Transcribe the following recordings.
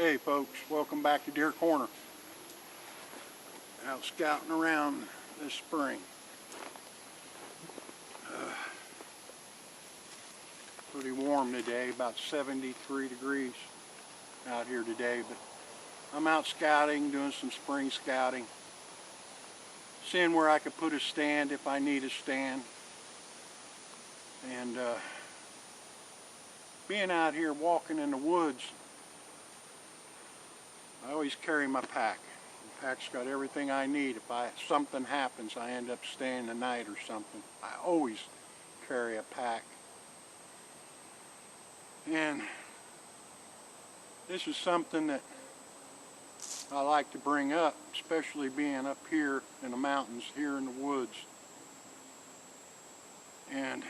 Hey folks, welcome back to Deer Corner. Out scouting around this spring. Pretty warm today, about 73 degrees out here today, but I'm out scouting, doing some spring scouting, seeing where I could put a stand if I need a stand, and being out here walking in the woods, I always carry my pack. The pack's got everything I need. If something happens, I end up staying the night or something. I always carry a pack. And this is something that I like to bring up, especially being up here in the mountains, here in the woods. And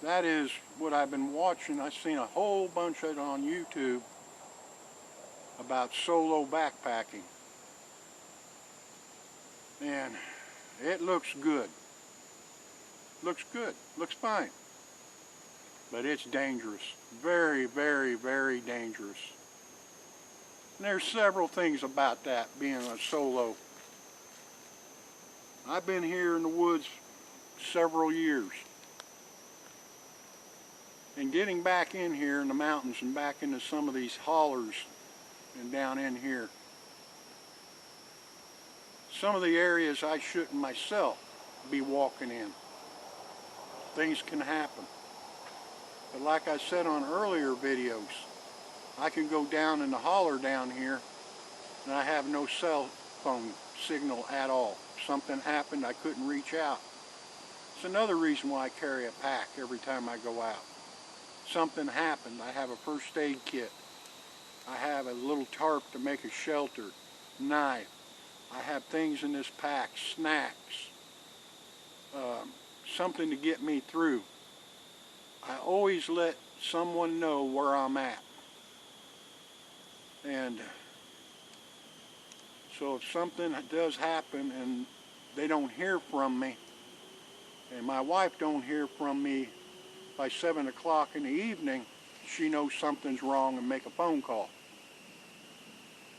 that is what I've been watching. I've seen a whole bunch of it on YouTube about solo backpacking. And it looks good. Looks good. Looks fine. But it's dangerous. Very, very, very dangerous. And there's several things about that, being a solo. I've been here in the woods several years. And getting back in here in the mountains and back into some of these hollers and down in here, some of the areas I shouldn't myself be walking in. Things can happen. But like I said on earlier videos, I can go down in the holler down here and I have no cell phone signal at all. If something happened, I couldn't reach out. It's another reason why I carry a pack every time I go out. Something happened, I have a first aid kit. I have a little tarp to make a shelter, knife. I have things in this pack, snacks, something to get me through. I always let someone know where I'm at. And so if something does happen and they don't hear from me, and my wife don't hear from me by 7 o'clock in the evening, she knows something's wrong and make a phone call.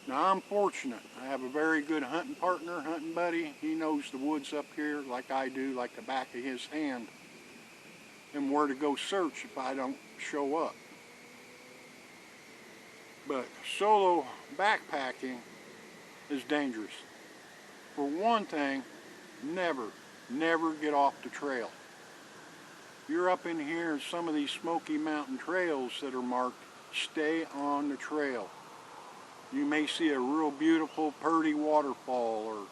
Now I'm fortunate. I have a very good hunting partner, hunting buddy. He knows the woods up here like I do, like the back of his hand, and where to go search if I don't show up. But solo backpacking is dangerous. For one thing, never get off the trail. You're up in here in some of these Smoky Mountain trails that are marked, stay on the trail. You may see a real beautiful Purdy waterfall or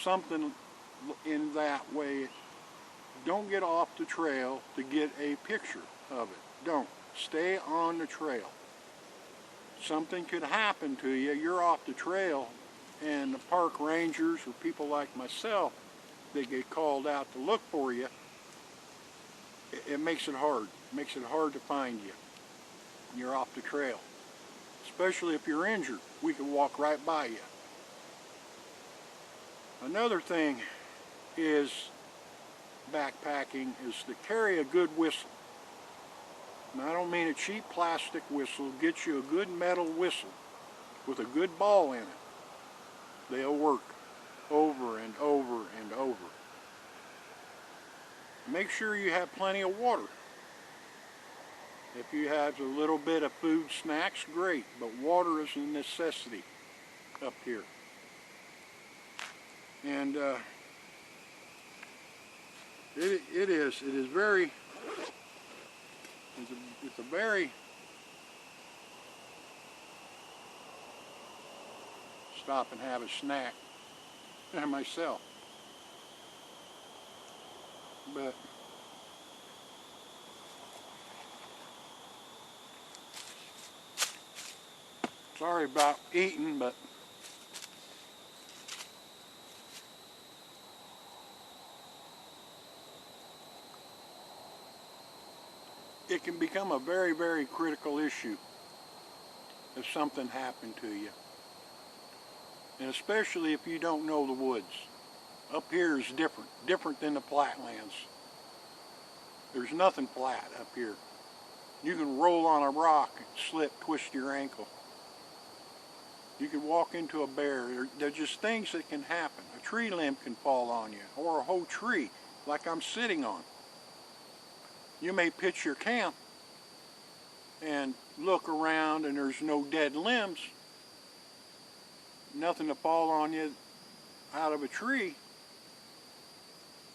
something in that way. Don't get off the trail to get a picture of it. Don't. Stay on the trail. Something could happen to you. You're off the trail, and the park rangers or people like myself, they get called out to look for you. It makes it hard. It makes it hard to find you. You're off the trail. Especially if you're injured, we can walk right by you. Another thing is backpacking is to carry a good whistle. And I don't mean a cheap plastic whistle. Get you a good metal whistle with a good ball in it. They'll work over and over and over. Make sure you have plenty of water. If you have a little bit of food, snacks, great, but water is a necessity up here. And it is very, it's a very, stop and have a snack myself. But sorry about eating, but it can become a very, very critical issue if something happened to you. And especially if you don't know the woods. Up here is different than the flatlands. There's nothing flat up here. You can roll on a rock and slip, twist your ankle. You could walk into a bear. There's just things that can happen. A tree limb can fall on you, or a whole tree like I'm sitting on. You may pitch your camp and look around and there's no dead limbs, nothing to fall on you out of a tree,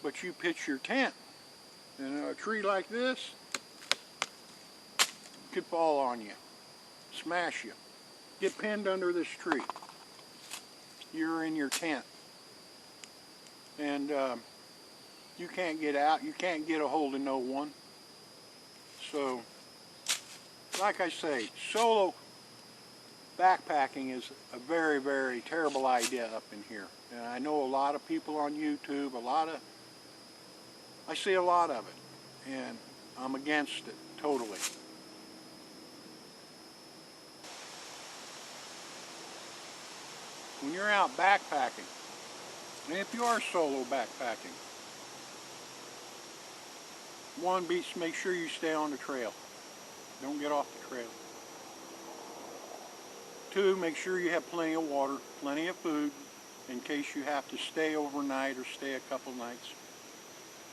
but you pitch your tent and a tree like this could fall on you, smash you, get pinned under this tree. You're in your tent and you can't get out, you can't get a hold of no one. So like I say, solo backpacking is a very, very terrible idea up in here. And I know a lot of people on YouTube, I see a lot of it, and I'm against it totally. When you're out backpacking, and if you are solo backpacking, one, make sure you stay on the trail. Don't get off the trail. Two, make sure you have plenty of water, plenty of food, in case you have to stay overnight or stay a couple nights.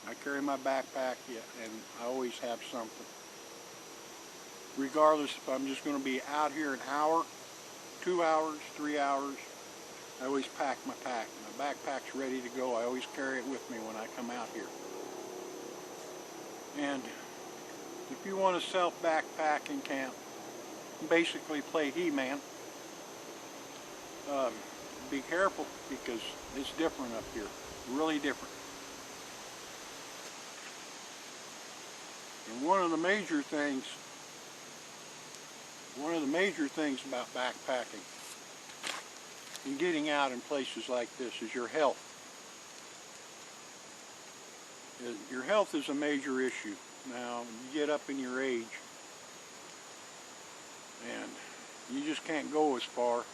I carry my backpack, and I always have something. Regardless if I'm just going to be out here an hour, 2 hours, 3 hours, I always pack my pack. My backpack's ready to go. I always carry it with me when I come out here. And if you want to self-backpack camp, basically play He-Man, be careful because it's different up here, really different. And one of the major things about backpacking and getting out in places like this is your health. Your health is a major issue. Now, you get up in your age and you just can't go as far.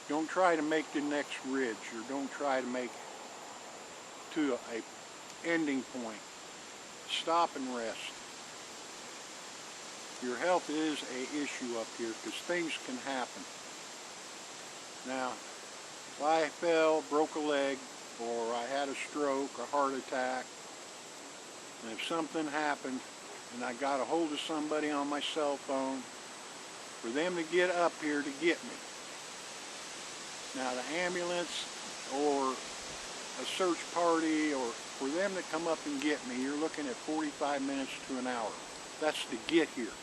Don't try to make the next ridge, or don't try to make to a ending point. Stop and rest. Your health is an issue up here because things can happen. Now, if I fell, broke a leg, or I had a stroke, a heart attack, and if something happened and I got a hold of somebody on my cell phone, for them to get up here to get me. Now the ambulance or a search party, or for them to come up and get me, you're looking at 45 minutes to an hour. That's to get here.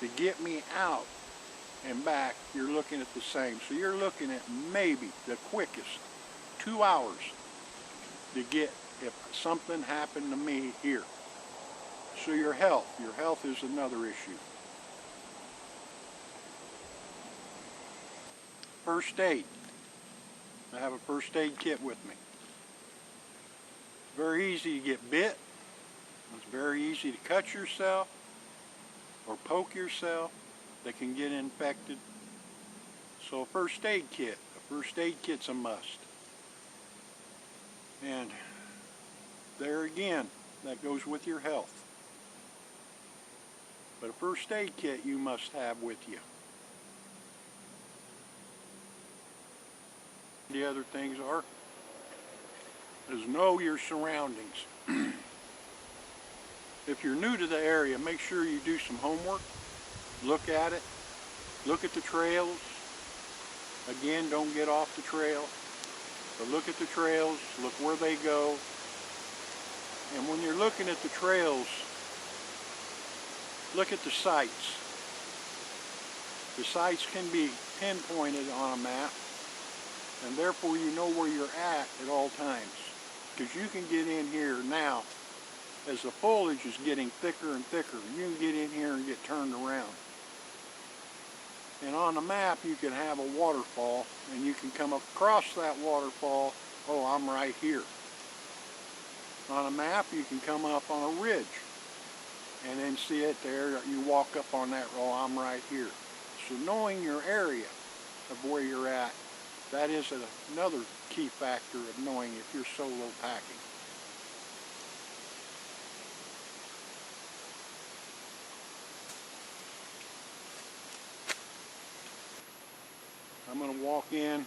To get me out and back, you're looking at the same. So you're looking at maybe the quickest 2 hours to get if something happened to me here. So your health is another issue. First aid. I have a first aid kit with me. Very easy to get bit. It's very easy to cut yourself or poke yourself that can get infected. So a first aid kit's a must. And there again, that goes with your health. But a first aid kit you must have with you. The other things is know your surroundings. If you're new to the area, make sure you do some homework. Look at it. Look at the trails. Again, don't get off the trail. But look at the trails. Look where they go. And when you're looking at the trails, look at the sites. The sites can be pinpointed on a map, and therefore you know where you're at all times. Because you can get in here now, as the foliage is getting thicker and thicker, you can get in here and get turned around. And on the map you can have a waterfall, and you can come across that waterfall, oh, I'm right here. On a map you can come up on a ridge, and then see it there, you walk up on that, oh, I'm right here. So knowing your area of where you're at, that is another key factor of knowing if you're solo packing. I'm going to walk in.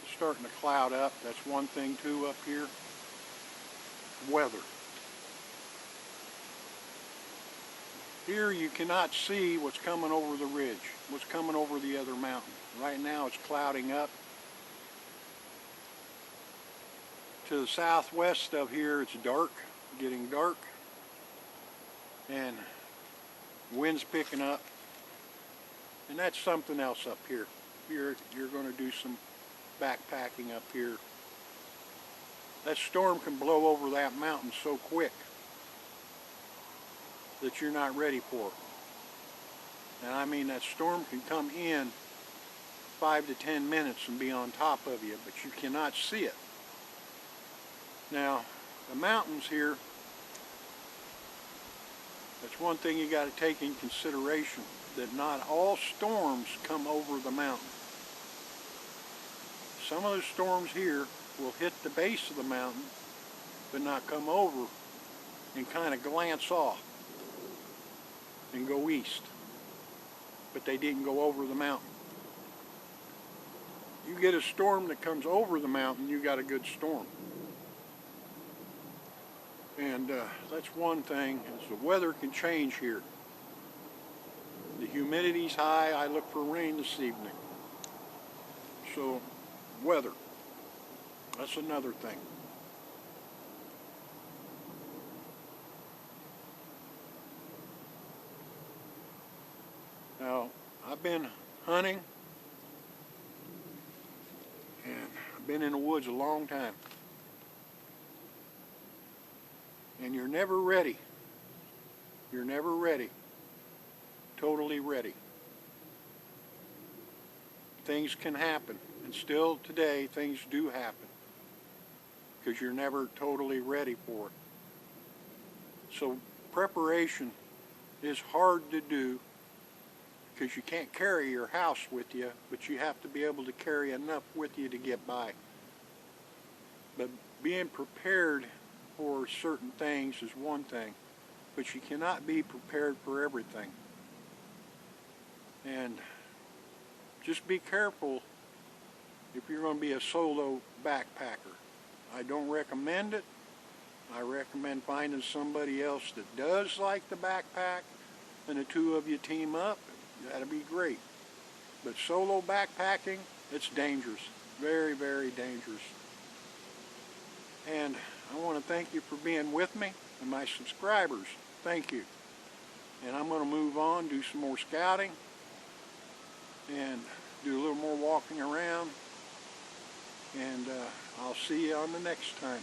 It's starting to cloud up. That's one thing too up here. Weather. Here you cannot see what's coming over the ridge, what's coming over the other mountain. Right now it's clouding up. To the southwest of here it's dark, getting dark, and wind's picking up. And that's something else up here. You're going to do some backpacking up here. That storm can blow over that mountain so quick that you're not ready for it. And I mean, that storm can come in 5 to 10 minutes and be on top of you, but you cannot see it. Now, the mountains here, that's one thing you got to take in consideration, that not all storms come over the mountain. Some of the storms here will hit the base of the mountain, but not come over and kind of glance off and go east, but they didn't go over the mountain. You get a storm that comes over the mountain, you got a good storm. And that's one thing, is the weather can change here. The humidity's high. I look for rain this evening. So, weather, that's another thing. Now, I've been hunting, and I've been in the woods a long time. And you're never ready. You're never ready. Totally ready. Things can happen, and still today things do happen, because you're never totally ready for it. So preparation is hard to do, because you can't carry your house with you, but you have to be able to carry enough with you to get by. But being prepared for certain things is one thing, but you cannot be prepared for everything. And just be careful if you're going to be a solo backpacker. I don't recommend it. I recommend finding somebody else that does like the backpack, and the two of you team up. That'd be great. But solo backpacking, it's dangerous. Very, very dangerous. And I want to thank you for being with me, and my subscribers, thank you. And I'm going to move on, do some more scouting, and do a little more walking around, and I'll see you on the next time.